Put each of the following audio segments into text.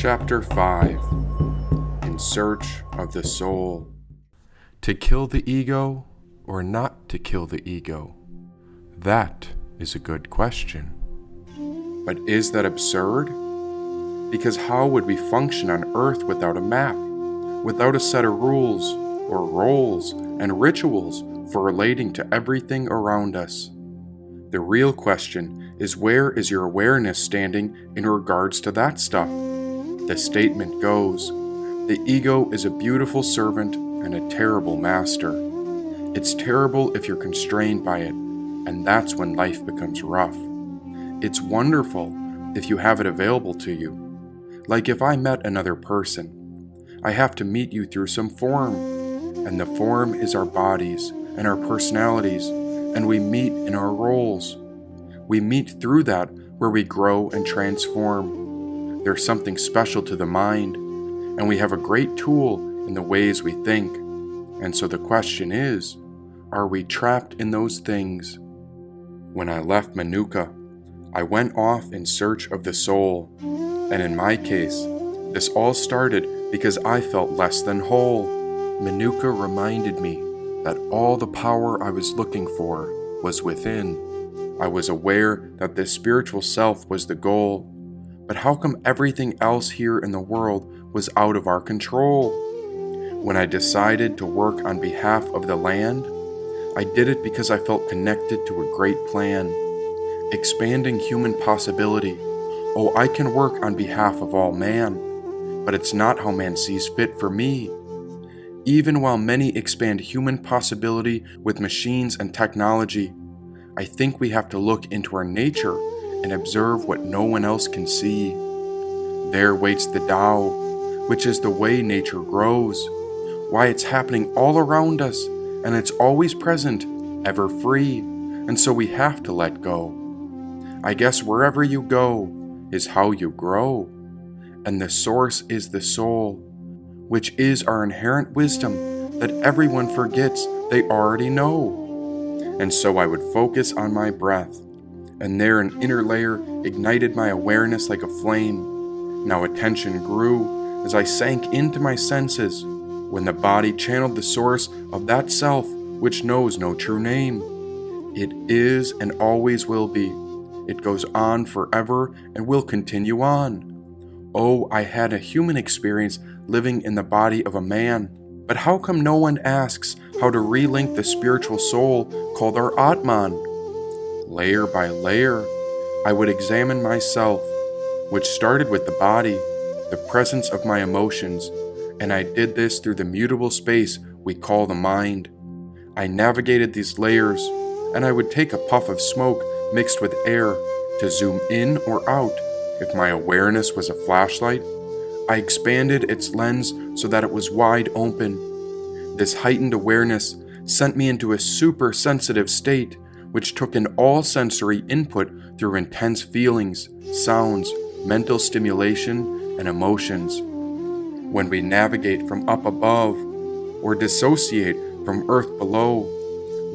Chapter 5 In Search of the Soul. To kill the ego or not to kill the ego? That is a good question. But is that absurd? Because how would we function on Earth without a map, without a set of rules or roles and rituals for relating to everything around us? The real question is, where is your awareness standing in regards to that stuff? The statement goes, the ego is a beautiful servant and a terrible master. It's terrible if you're constrained by it, and that's when life becomes rough. It's wonderful if you have it available to you. Like if I met another person, I have to meet you through some form, and the form is our bodies and our personalities, and we meet in our roles. We meet through that where we grow and transform. There's something special to the mind, and we have a great tool in the ways we think. And so the question is, are we trapped in those things? When I left Manuka, I went off in search of the soul. And in my case, this all started because I felt less than whole. Manuka reminded me that all the power I was looking for was within. I was aware that this spiritual self was the goal. But how come everything else here in the world was out of our control? When I decided to work on behalf of the land, I did it because I felt connected to a great plan. Expanding human possibility. Oh, I can work on behalf of all man, but it's not how man sees fit for me. Even while many expand human possibility with machines and technology, I think we have to look into our nature and observe what no one else can see. There waits the Tao, which is the way nature grows, why it's happening all around us, and it's always present, ever free, and so we have to let go. I guess wherever you go is how you grow, and the source is the soul, which is our inherent wisdom that everyone forgets they already know. And so I would focus on my breath, and there an inner layer ignited my awareness like a flame. Now attention grew as I sank into my senses, when the body channeled the source of that self which knows no true name. It is and always will be. It goes on forever and will continue on. Oh, I had a human experience living in the body of a man. But how come no one asks how to relink the spiritual soul called our Atman? Layer by layer, I would examine myself, which started with the body, the presence of my emotions, and I did this through the mutable space we call the mind. I navigated these layers, and I would take a puff of smoke mixed with air to zoom in or out. If my awareness was a flashlight, I expanded its lens so that it was wide open. This heightened awareness sent me into a super sensitive state, which took in all sensory input through intense feelings, sounds, mental stimulation, and emotions. When we navigate from up above or dissociate from earth below,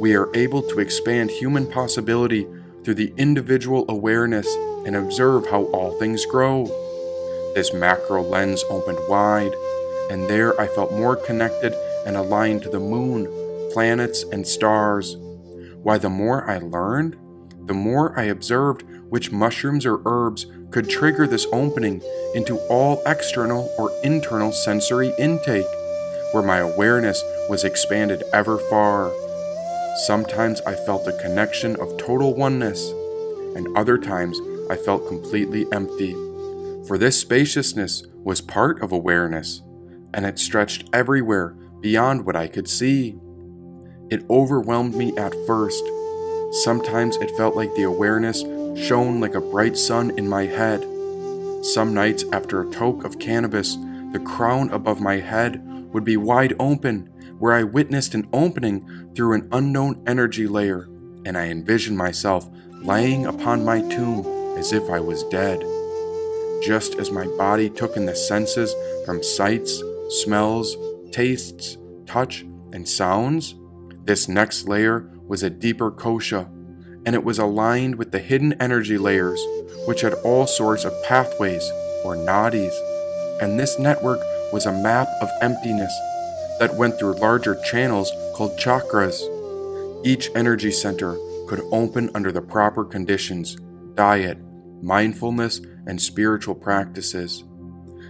we are able to expand human possibility through the individual awareness and observe how all things grow. This macro lens opened wide, and there I felt more connected and aligned to the moon, planets, and stars. Why, the more I learned, the more I observed which mushrooms or herbs could trigger this opening into all external or internal sensory intake, where my awareness was expanded ever far. Sometimes I felt a connection of total oneness, and other times I felt completely empty. For this spaciousness was part of awareness, and it stretched everywhere beyond what I could see. It overwhelmed me at first. Sometimes it felt like the awareness shone like a bright sun in my head. Some nights after a toke of cannabis, the crown above my head would be wide open, where I witnessed an opening through an unknown energy layer, and I envisioned myself laying upon my tomb as if I was dead. Just as my body took in the senses from sights, smells, tastes, touch, and sounds, this next layer was a deeper kosha, and it was aligned with the hidden energy layers, which had all sorts of pathways or nadis. and this network was a map of emptiness that went through larger channels called chakras. Each energy center could open under the proper conditions: diet, mindfulness, and spiritual practices.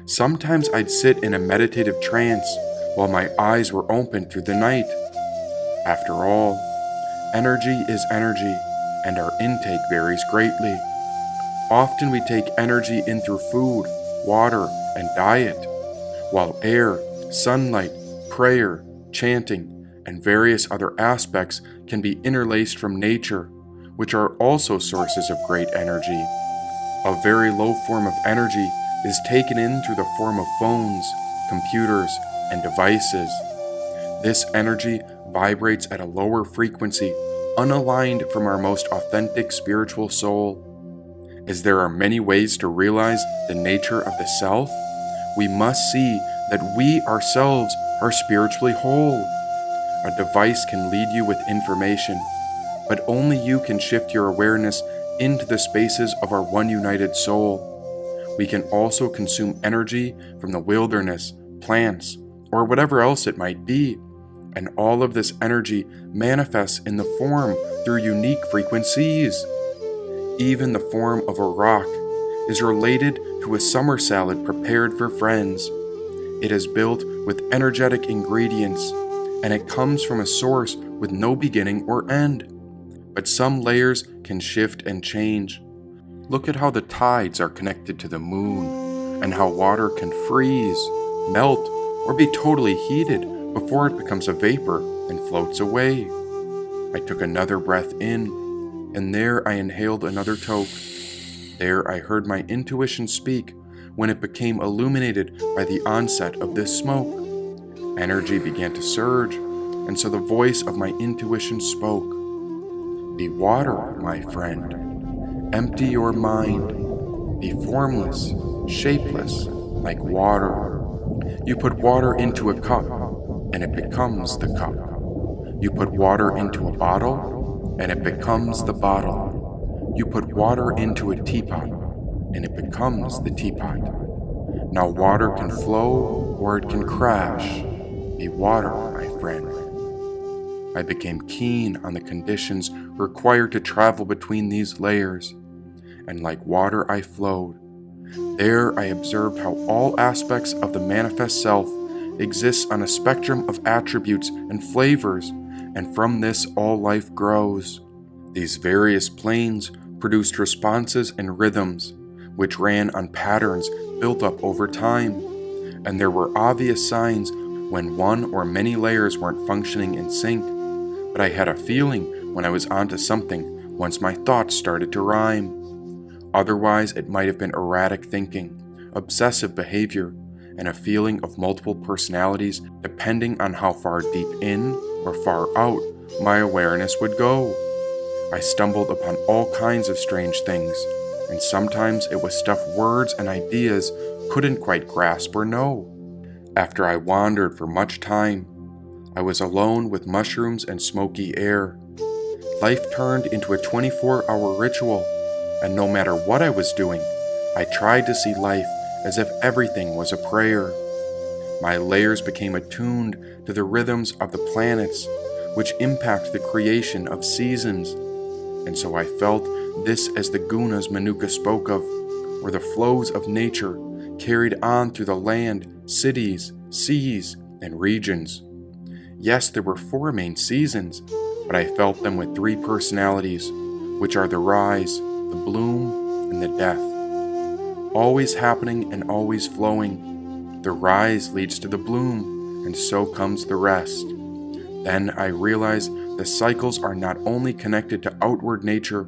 Sometimes I'd sit in a meditative trance while my eyes were open through the night. After all, energy is energy, and our intake varies greatly. Often we take energy in through food, water, and diet, while air, sunlight, prayer, chanting, and various other aspects can be interlaced from nature, which are also sources of great energy. A very low form of energy is taken in through the form of phones, computers, and devices. This energy vibrates at a lower frequency, unaligned from our most authentic spiritual soul. As there are many ways to realize the nature of the self, we must see that we ourselves are spiritually whole. A device can lead you with information, but only you can shift your awareness into the spaces of our one united soul. We can also consume energy from the wilderness, plants, or whatever else it might be, and all of this energy manifests in the form through unique frequencies. Even the form of a rock is related to a summer salad prepared for friends. It is built with energetic ingredients, and it comes from a source with no beginning or end. But some layers can shift and change. Look at how the tides are connected to the moon, and how water can freeze, melt, or be totally heated before it becomes a vapor and floats away. I took another breath in, and there I inhaled another toke. There I heard my intuition speak when it became illuminated by the onset of this smoke. Energy began to surge, and so the voice of my intuition spoke. Be water, my friend. Empty your mind. Be formless, shapeless, like water. You put water into a cup, and it becomes the cup. You put water into a bottle, and it becomes the bottle. You put water into a teapot, and it becomes the teapot. Now water can flow, or it can crash. Be water, my friend. I became keen on the conditions required to travel between these layers, and like water I flowed. There I observed how all aspects of the manifest self exists on a spectrum of attributes and flavors, and from this all life grows. These various planes produced responses and rhythms, which ran on patterns built up over time, and there were obvious signs when one or many layers weren't functioning in sync, but I had a feeling when I was onto something once my thoughts started to rhyme. Otherwise, it might have been erratic thinking, obsessive behavior, and a feeling of multiple personalities depending on how far deep in or far out my awareness would go. I stumbled upon all kinds of strange things, and sometimes it was stuff words and ideas couldn't quite grasp or know. After I wandered for much time, I was alone with mushrooms and smoky air. Life turned into a 24-hour ritual, and no matter what I was doing, I tried to see life as if everything was a prayer. My layers became attuned to the rhythms of the planets, which impact the creation of seasons, and so I felt this as the gunas Manuka spoke of, or the flows of nature carried on through the land, cities, seas, and regions. Yes, there were 4 main seasons, but I felt them with 3 personalities, which are the rise, the bloom, and the death. Always happening and always flowing. The rise leads to the bloom, and so comes the rest. Then I realized the cycles are not only connected to outward nature,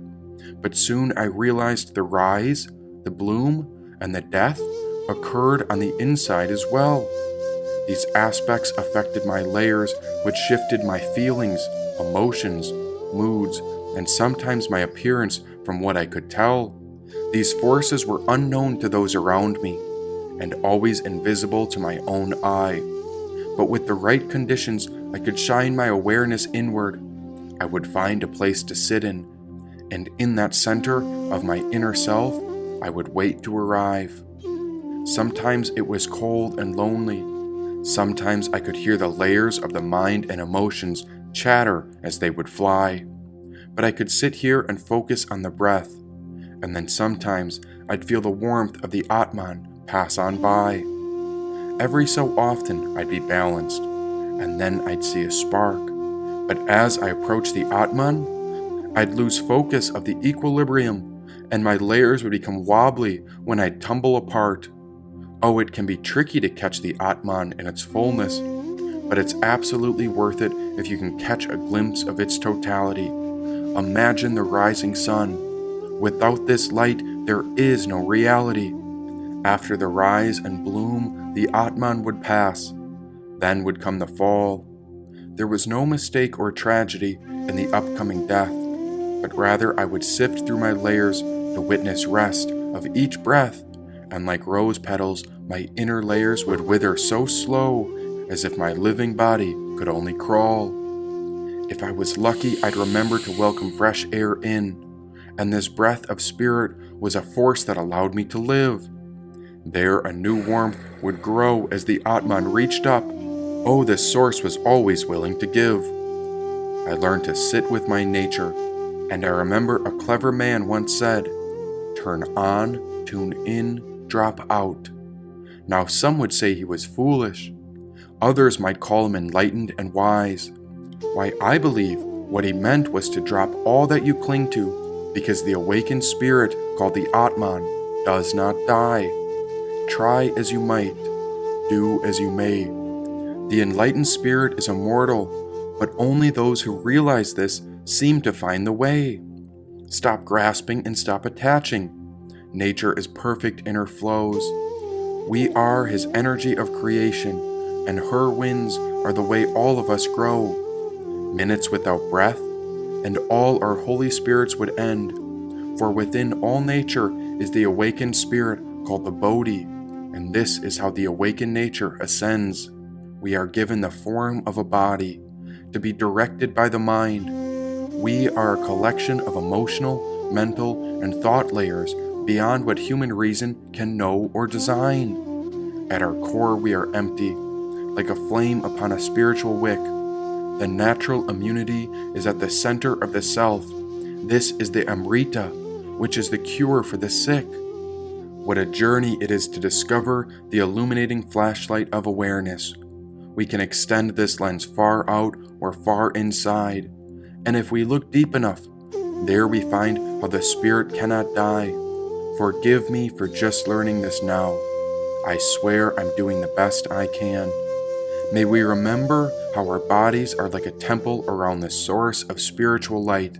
but soon I realized the rise, the bloom, and the death occurred on the inside as well. These aspects affected my layers, which shifted my feelings, emotions, moods, and sometimes my appearance from what I could tell. These forces were unknown to those around me, and always invisible to my own eye. But with the right conditions, I could shine my awareness inward. I would find a place to sit in, and in that center of my inner self, I would wait to arrive. Sometimes it was cold and lonely. Sometimes I could hear the layers of the mind and emotions chatter as they would fly. But I could sit here and focus on the breath, and then sometimes I'd feel the warmth of the Atman pass on by. Every so often I'd be balanced, and then I'd see a spark. But as I approached the Atman, I'd lose focus of the equilibrium, and my layers would become wobbly when I'd tumble apart. Oh, it can be tricky to catch the Atman in its fullness, but it's absolutely worth it if you can catch a glimpse of its totality. Imagine the rising sun. Without this light, there is no reality. After the rise and bloom, the Atman would pass. Then would come the fall. There was no mistake or tragedy in the upcoming death, but rather I would sift through my layers to witness rest of each breath, and like rose petals, my inner layers would wither so slow, as if my living body could only crawl. If I was lucky, I'd remember to welcome fresh air in, and this breath of spirit was a force that allowed me to live. There a new warmth would grow as the Atman reached up. Oh, this source was always willing to give. I learned to sit with my nature, and I remember a clever man once said, "Turn on, tune in, drop out." Now some would say he was foolish. Others might call him enlightened and wise. Why, I believe what he meant was to drop all that you cling to, because the awakened spirit called the Atman does not die. Try as you might, do as you may. The enlightened spirit is immortal, but only those who realize this seem to find the way. Stop grasping and stop attaching. Nature is perfect in her flows. We are his energy of creation, and her winds are the way all of us grow. Minutes without breath, and all our holy spirits would end. For within all nature is the awakened spirit called the Bodhi, and this is how the awakened nature ascends. We are given the form of a body, to be directed by the mind. We are a collection of emotional, mental, and thought layers beyond what human reason can know or design. At our core we are empty, like a flame upon a spiritual wick. The natural immunity is at the center of the self. This is the Amrita, which is the cure for the sick. What a journey it is to discover the illuminating flashlight of awareness. We can extend this lens far out or far inside, and if we look deep enough, there we find how the spirit cannot die. Forgive me for just learning this now. I swear I'm doing the best I can. May we remember how our bodies are like a temple around the source of spiritual light.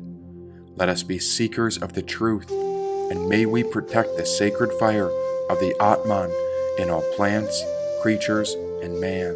Let us be seekers of the truth, and may we protect the sacred fire of the Atman in all plants, creatures, and man.